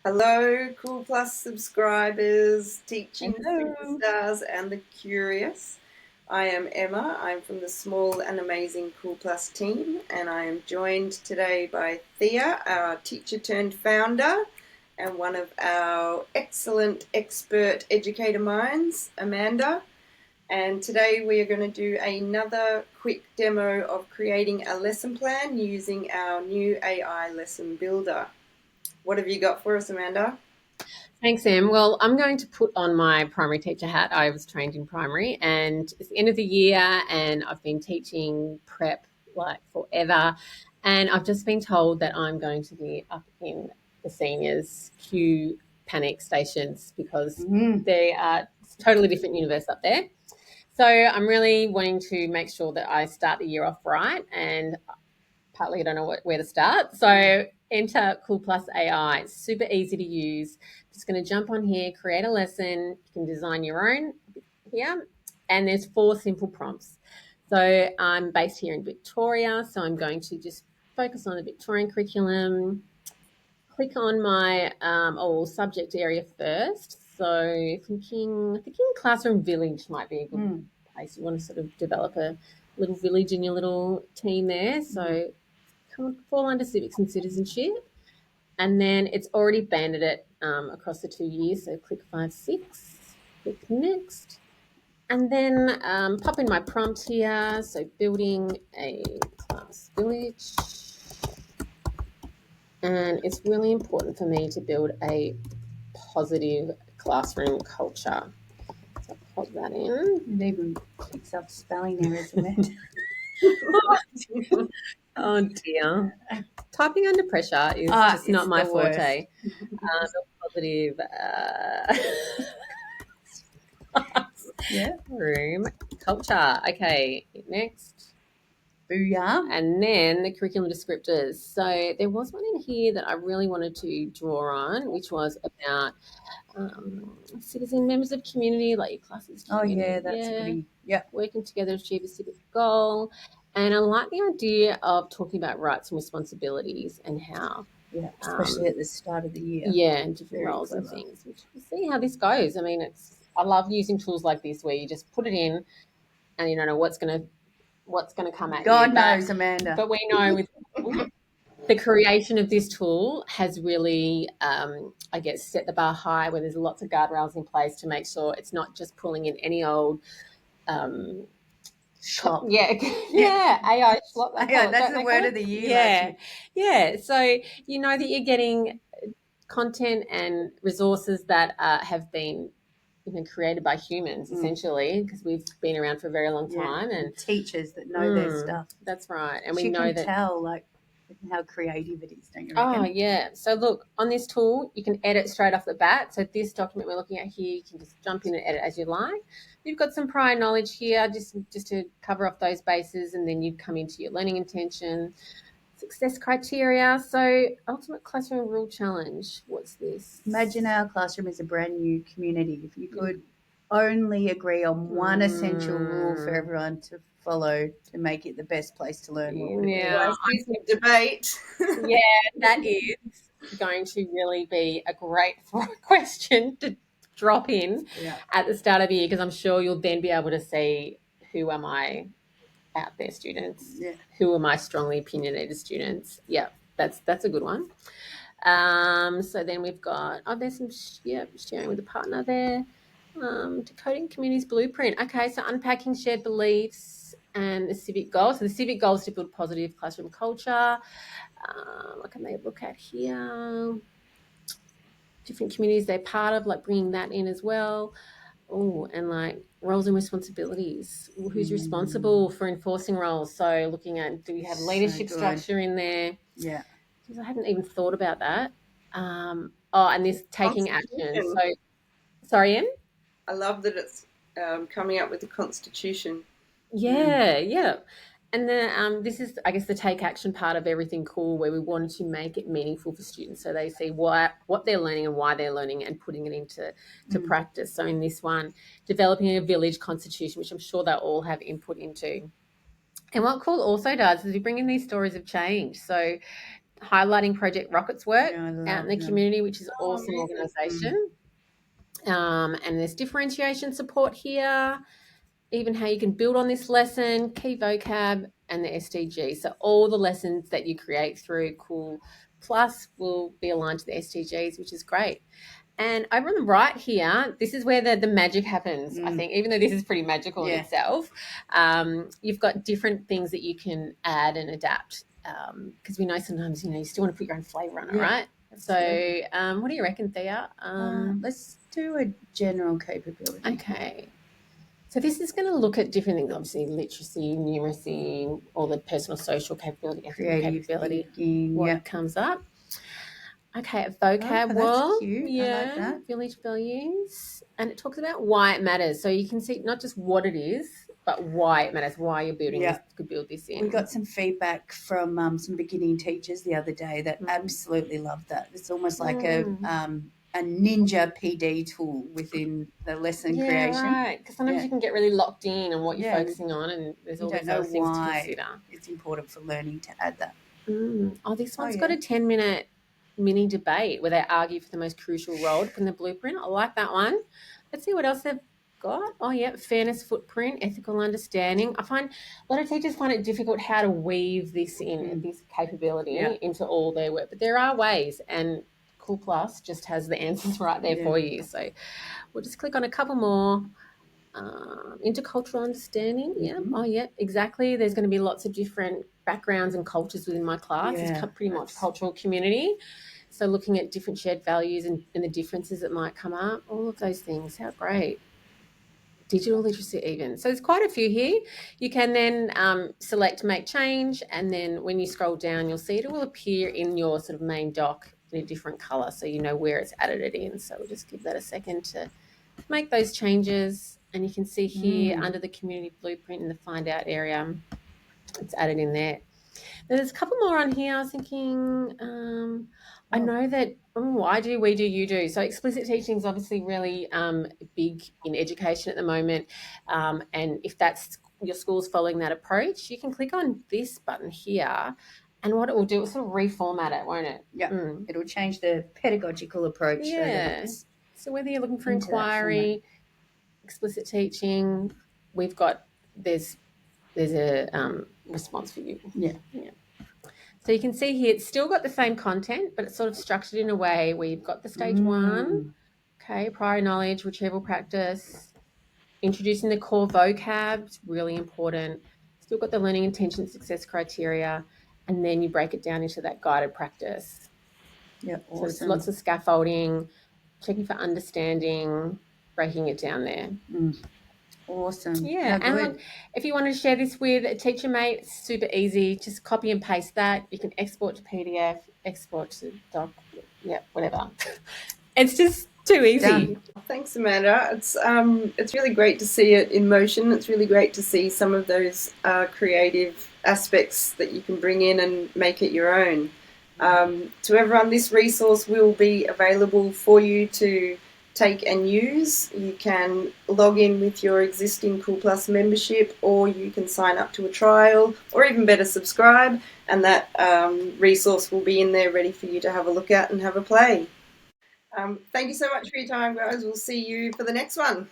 Hello, CoolPlus subscribers, teaching Hello. superstars, and the curious. I am Emma. I'm from the small and amazing CoolPlus team, and I am joined today by Thea, our teacher turned founder, and one of our excellent expert educator minds, Amanda. And today we are going to do another quick demo of creating a lesson plan using our new AI Lesson Builder. What have you got for us, Amanda? Thanks, Em. Well, I'm going to put on my primary teacher hat. I was trained in primary, and it's the end of the year, and I've been teaching prep like forever. And I've just been told that I'm going to be up in the seniors queue panic stations because they are it's a totally different universe up there. So I'm really wanting to make sure that I start the year off right, and partly I don't know where to start. So enter CoolPlus AI. It's super easy to use. Just going to jump on here, create a lesson. You can design your own here. And there's 4 simple prompts. So I'm based here in Victoria. So I'm going to just focus on the Victorian curriculum. Click on my subject area first. So thinking classroom village might be a good place. You want to sort of develop a little village in your little team there. So fall under Civics and Citizenship. And then it's already banded it across the 2 years. So click 5, 6, click next. And then pop in my prompt here. So building a class village. And it's really important for me to build a positive classroom culture. So pop that in. And even picks up spelling errors in it. Oh dear. Typing under pressure is just not my forte. Positive room culture. Okay, next. Booyah. And then the curriculum descriptors. So there was one in here that I really wanted to draw on, which was about citizen members of community, like your classes. Oh, yeah, that's pretty. Yeah. Working together to achieve a civic goal. And I like the idea of talking about rights and responsibilities and how. Yeah, especially at the start of the year. Yeah, and different Very roles clever. and things. We'll see how this goes. I mean, I love using tools like this where you just put it in and you don't know what's gonna come at God you. knows, Amanda. But we know with the creation of this tool has really, I guess, set the bar high where there's lots of guardrails in place to make sure it's not just pulling in any old Schlop. Yeah, AI schlop. Yeah, that's the word of the year. Yeah. So you know that you're getting content and resources that have been created by humans, essentially, because we've been around for a very long time, and teachers that know their stuff. That's right, and we know can that tell like how creative it is, don't you reckon? Oh yeah. So look, on this tool, you can edit straight off the bat. So this document we're looking at here, you can just jump in and edit as you like. You've got some prior knowledge here, just to cover off those bases, and then you come into your learning intention, success criteria. So ultimate classroom rule challenge. What's this? Imagine our classroom is a brand new community. If you could only agree on one essential rule for everyone to follow to make it the best place to learn, what would it be? I see some debate. Yeah, that is going to really be a great question to drop in at the start of the year, because I'm sure you'll then be able to see who are my out there students, who are my strongly opinionated students. Yeah, that's a good one. So then we've got there's some sharing with a partner there. Decoding community's blueprint. Okay, so unpacking shared beliefs and the civic goals. So the civic goals to build positive classroom culture. What can they look at here? Different communities they're part of, like bringing that in as well. Oh, and like roles and responsibilities. Who's responsible for enforcing roles? So looking at, do we have leadership structure in there? Yeah. Because I hadn't even thought about that. And this taking action. So, sorry, Em? I love that it's coming up with the Constitution. Yeah. And then this is, I guess, the take action part of everything cool, where we wanted to make it meaningful for students so they see what they're learning and why they're learning and putting it into practice. So in this one, developing a village constitution, which I'm sure they'll all have input into. And what Cool also does is we bring in these stories of change. So highlighting Project Rocket's work Yeah, I love out in the them. community, which is Oh, awesome amazing. organisation. And there's differentiation support here, even how you can build on this lesson, key vocab, and the SDG. So all the lessons that you create through CoolPlus will be aligned to the SDGs, which is great. And over on the right here, this is where the magic happens, I think, even though this is pretty magical in itself. You've got different things that you can add and adapt, because we know sometimes, you still want to put your own flavour on it, right? Absolutely. So what do you reckon, Thea? Let's do a general capability. Okay. So this is going to look at different things, obviously literacy, numeracy, all the personal, social capability, ethical Creative capability, thinking, what comes up. Okay, vocab that's cute. yeah, I like that. village values, and it talks about why it matters. So you can see not just what it is, but why it matters, why you're building this, could build this in. We got some feedback from some beginning teachers the other day that absolutely loved that. It's almost like a ninja PD tool within the lesson creation. Right, because sometimes you can get really locked in on what you're focusing on, and there's all these other things to consider. It's important for learning to add that. Oh, this one's got a 10-minute mini debate where they argue for the most crucial role to put in the blueprint. I like that one. Let's see what else they've got. Oh, yeah, fairness footprint, ethical understanding. I find a lot of teachers find it difficult how to weave this in, this capability into all their work. But there are ways, and CoolPlus just has the answers right there for you. So we'll just click on a couple more. Intercultural understanding. Oh, yeah, exactly. There's going to be lots of different backgrounds and cultures within my class. It's pretty much cultural community. So looking at different shared values and the differences that might come up, all of those things. How great. Digital literacy even. So there's quite a few here. You can then select make change, and then when you scroll down, you'll see it will appear in your sort of main doc in a different colour, so you know where it's added it in. So we'll just give that a second to make those changes, and you can see here under the community blueprint in the find out area, it's added in there. There's a couple more on here. I was thinking, I know that I do, we do, you do. So explicit teaching is obviously really big in education at the moment, and if that's your school's following that approach, you can click on this button here, and what it will do, it will sort of reformat it, won't it? It'll change the pedagogical approach. So whether you're looking for inquiry, explicit teaching, we've got there's a response for you. So you can see here it's still got the same content, but it's sort of structured in a way where you've got the stage 1, prior knowledge, retrieval practice, introducing the core vocab, it's really important. Still got the learning intention success criteria, and then you break it down into that guided practice. Awesome. So there's lots of scaffolding, checking for understanding, breaking it down there. Awesome. And look, if you want to share this with a teacher mate, it's super easy. Just copy and paste that. You can export to PDF, export to doc, whatever. It's just too easy. Done. Thanks, Amanda. It's really great to see it in motion. It's really great to see some of those creative aspects that you can bring in and make it your own. To everyone, this resource will be available for you to take and use. You can log in with your existing CoolPlus membership, or you can sign up to a trial, or even better, subscribe, and that resource will be in there ready for you to have a look at and have a play. Thank you so much for your time, guys. We'll see you for the next one.